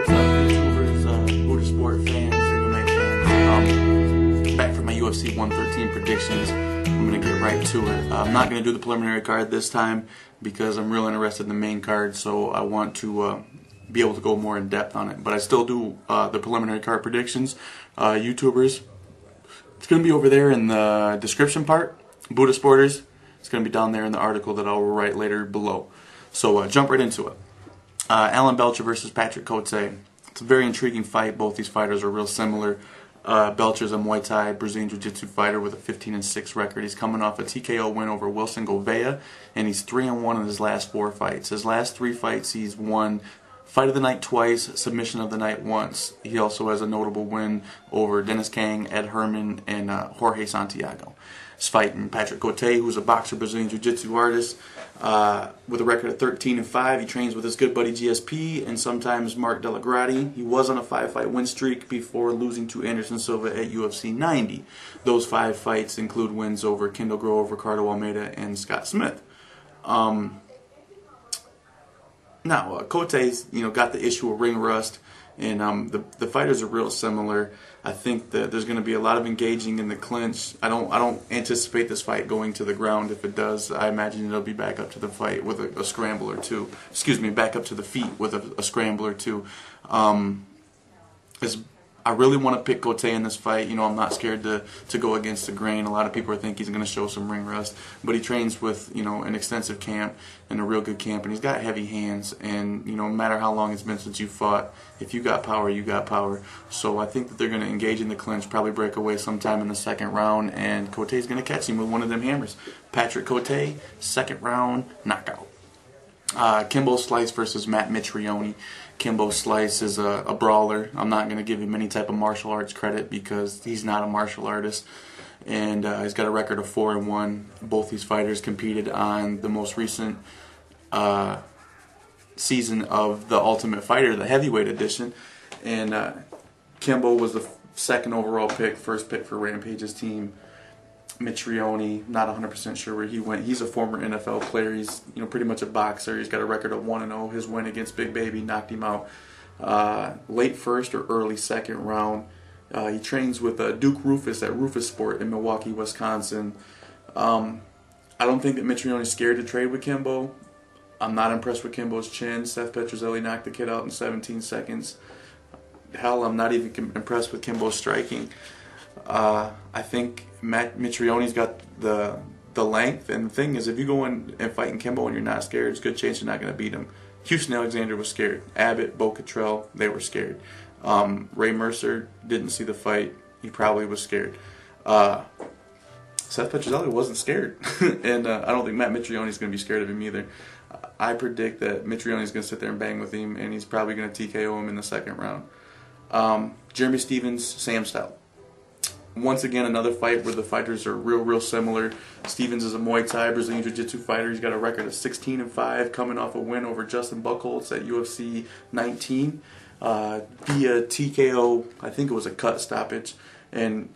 What's up, YouTubers, motorsport fans, MMA fans? Back for my UFC 113 predictions. I'm going to get right to it. I'm not going to do the preliminary card this time because I'm real interested in the main card, so I want to be able to go more in depth on it. But I still do the preliminary card predictions. YouTubers, it's going to be over there in the description part. Buddha Sporters, it's going to be down there in the article that I'll write later below. So jump right into it. Alan Belcher versus Patrick Cote. It's a very intriguing fight. Both these fighters are real similar. Belcher's a Muay Thai Brazilian Jiu-Jitsu fighter with a 15-6 record. He's coming off a TKO win over Wilson Gouveia, and he's 3-1 in his last 4 fights. His last 3 fights, he's won Fight of the Night twice, Submission of the Night once. He also has a notable win over Dennis Kang, Ed Herman, and Jorge Santiago. He's fighting Patrick Cote, who's a boxer, Brazilian Jiu-Jitsu artist, with a record of 13-5. He trains with his good buddy GSP and sometimes Mark Delagrati. He was on a 5-fight win streak before losing to Anderson Silva at UFC 90. Those 5 fights include wins over Kendall Grove, Ricardo Almeida, and Scott Smith. Now, Cote's got the issue of ring rust, and the fighters are real similar. I think that there's going to be a lot of engaging in the clinch. I don't anticipate this fight going to the ground. If it does, I imagine it'll be back up to the fight with a scramble or two. Excuse me, back up to the feet with a scramble or two. I really want to pick Cote in this fight. I'm not scared to go against the grain. A lot of people think he's going to show some ring rust, but he trains with an extensive camp and a real good camp, and he's got heavy hands. And no matter how long it's been since you fought, if you got power, you got power. So I think that they're going to engage in the clinch, probably break away sometime in the 2nd round, and Cote's going to catch him with one of them hammers. Patrick Cote, 2nd round knockout. Kimbo Slice versus Matt Mitrione. Kimbo Slice is a brawler. I'm not going to give him any type of martial arts credit because he's not a martial artist. And he's got a record of 4-1. Both these fighters competed on the most recent season of The Ultimate Fighter, the heavyweight edition. And Kimbo was the 2nd overall pick, 1st pick for Rampage's team. Mitrione, not 100% sure where he went. He's a former NFL player. He's pretty much a boxer. He's got a record of 1-0. His win against Big Baby knocked him out late 1st or early 2nd round. He trains with Duke Rufus at Rufus Sport in Milwaukee, Wisconsin. I don't think that Mitrione's scared to trade with Kimbo. I'm not impressed with Kimbo's chin. Seth Petrozelli knocked the kid out in 17 seconds. Hell, I'm not even impressed with Kimbo's striking. I think Matt Mitrione's got the length, and the thing is, if you go in and fight in Kimbo and you're not scared, it's a good chance you're not going to beat him. Houston Alexander was scared. Abbott, Bo Cottrell, they were scared. Ray Mercer didn't see the fight. He probably was scared. Seth Petrozelli wasn't scared, and I don't think Matt Mitrione's going to be scared of him either. I predict that Mitrione's going to sit there and bang with him, and he's probably going to TKO him in the 2nd round. Jeremy Stephens, Sam Stout. Once again, another fight where the fighters are real similar. Stephens is a Muay Thai Brazilian Jiu-Jitsu fighter. He's got a record of 16-5, coming off a win over Justin Buchholz at UFC 19 via TKO. I think it was a cut stoppage. And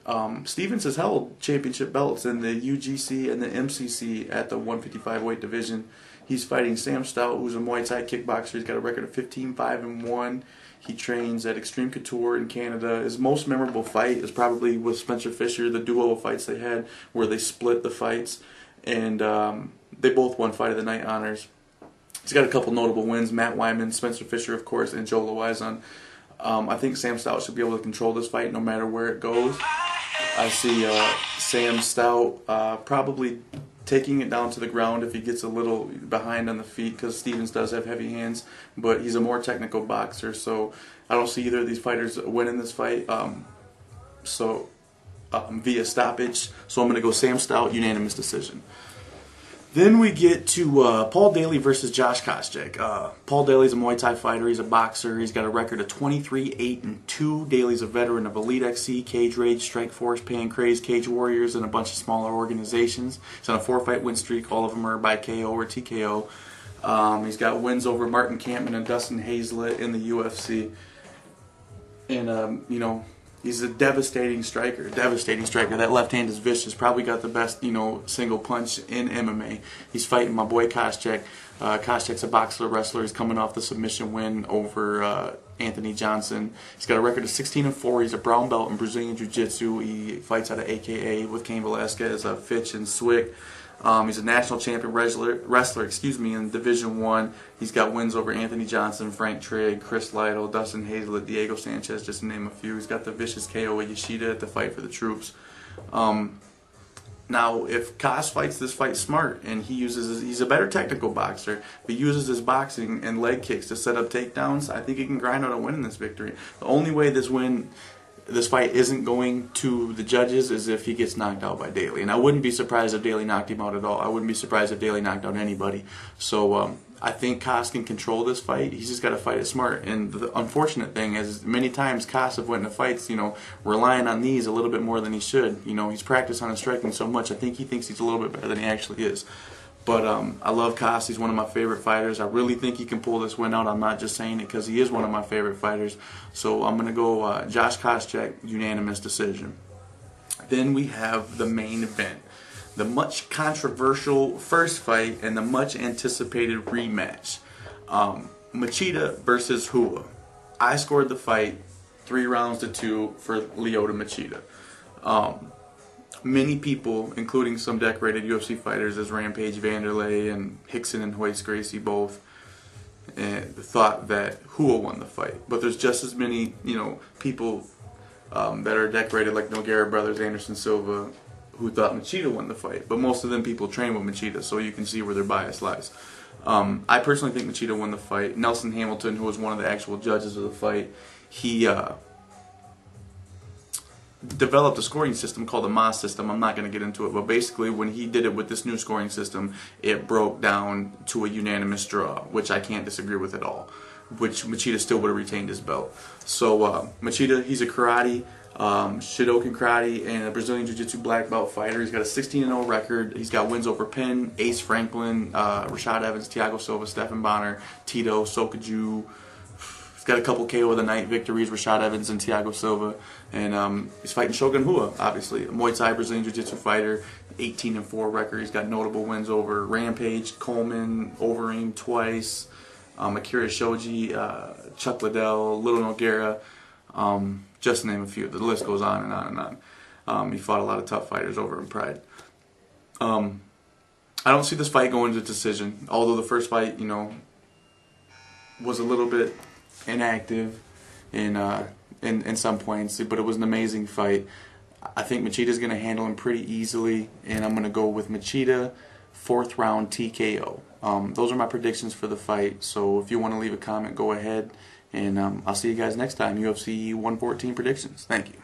Stephens has held championship belts in the UGC and the MCC at the 155 weight division. He's fighting Sam Stout, who's a Muay Thai kickboxer. He's got a record of 15-5-1. He trains at Extreme Couture in Canada. His most memorable fight is probably with Spencer Fisher, the duo of fights they had where they split the fights. And they both won Fight of the Night honors. He's got a couple notable wins. Matt Wyman, Spencer Fisher, of course, and Joe Loizon. I think Sam Stout should be able to control this fight no matter where it goes. I see Sam Stout probably taking it down to the ground if he gets a little behind on the feet, because Stephens does have heavy hands, but he's a more technical boxer, so I don't see either of these fighters winning this fight via stoppage. So I'm going to go Sam Stout, unanimous decision. Then we get to Paul Daly versus Josh Koscheck. Paul Daly's a Muay Thai fighter. He's a boxer. He's got a record of 23-8-2. Daly's a veteran of Elite XC, Cage Rage, Strike Force, Pancrase, Cage Warriors, and a bunch of smaller organizations. He's on a 4-fight win streak. All of them are by KO or TKO. He's got wins over Martin Kampman and Dustin Hazlett in the UFC. And, He's a devastating striker. That left hand is vicious. Probably got the best, single punch in MMA. He's fighting my boy Koscheck. Koscheck's a boxer wrestler. He's coming off the submission win over Anthony Johnson. He's got a record of 16-4. He's a brown belt in Brazilian Jiu-Jitsu. He fights out of AKA with Cain Velasquez, Fitch, and Swick. He's a national champion wrestler, in Division I. He's got wins over Anthony Johnson, Frank Trigg, Chris Lytle, Dustin Hazelett, Diego Sanchez, just to name a few. He's got the vicious KO with Yoshida at the Fight for the Troops. Now, if Kos fights this fight smart and he's a better technical boxer, if he uses his boxing and leg kicks to set up takedowns, I think he can grind out a win in this victory. The only way this fight isn't going to the judges is if he gets knocked out by Daly. And I wouldn't be surprised if Daly knocked him out at all. I wouldn't be surprised if Daly knocked out anybody. So I think Kos can control this fight. He's just got to fight it smart. And the unfortunate thing is, many times Kos have went into fights, relying on these a little bit more than he should. He's practiced on his striking so much. I think he thinks he's a little bit better than he actually is. But I love Kos. He's one of my favorite fighters. I really think he can pull this win out. I'm not just saying it because he is one of my favorite fighters. So I'm going to go Josh Koscheck, unanimous decision. Then we have the main event. The much controversial first fight and the much anticipated rematch. Machida versus Rua. I scored the fight 3-2 for Lyoto Machida. Many people, including some decorated UFC fighters as Rampage Vanderlei and Hickson and Royce Gracie both, thought that Rua won the fight. But there's just as many, people that are decorated like Nogueira brothers, Anderson Silva, who thought Machida won the fight. But most of them people train with Machida, so you can see where their bias lies. I personally think Machida won the fight. Nelson Hamilton, who was one of the actual judges of the fight, he developed a scoring system called the MAS system. I'm not going to get into it, but basically when he did it with this new scoring system, it broke down to a unanimous draw, which I can't disagree with at all, which Machida still would have retained his belt. So Machida, he's a karate, Shodokan karate, and a Brazilian Jiu-Jitsu black belt fighter. He's got a 16-0 record. He's got wins over Penn, Ace Franklin, Rashad Evans, Thiago Silva, Stephan Bonner, Tito, Sokaju. Got a couple KO of the night victories, Rashad Evans and Thiago Silva, and he's fighting Shogun Rua, obviously, a Muay Thai Brazilian Jiu-Jitsu fighter, 18-4 record. He's got notable wins over Rampage, Coleman, Overeem twice, Akira Shoji, Chuck Liddell, Little Nogueira, just to name a few. The list goes on and on and on. He fought a lot of tough fighters over in Pride. I don't see this fight going to decision, although the first fight, was a little bit inactive in some points, but it was an amazing fight. I think Machida's going to handle him pretty easily, and I'm going to go with Machida, 4th round TKO. Those are my predictions for the fight, so if you want to leave a comment, go ahead, and I'll see you guys next time. UFC 114 predictions. Thank you.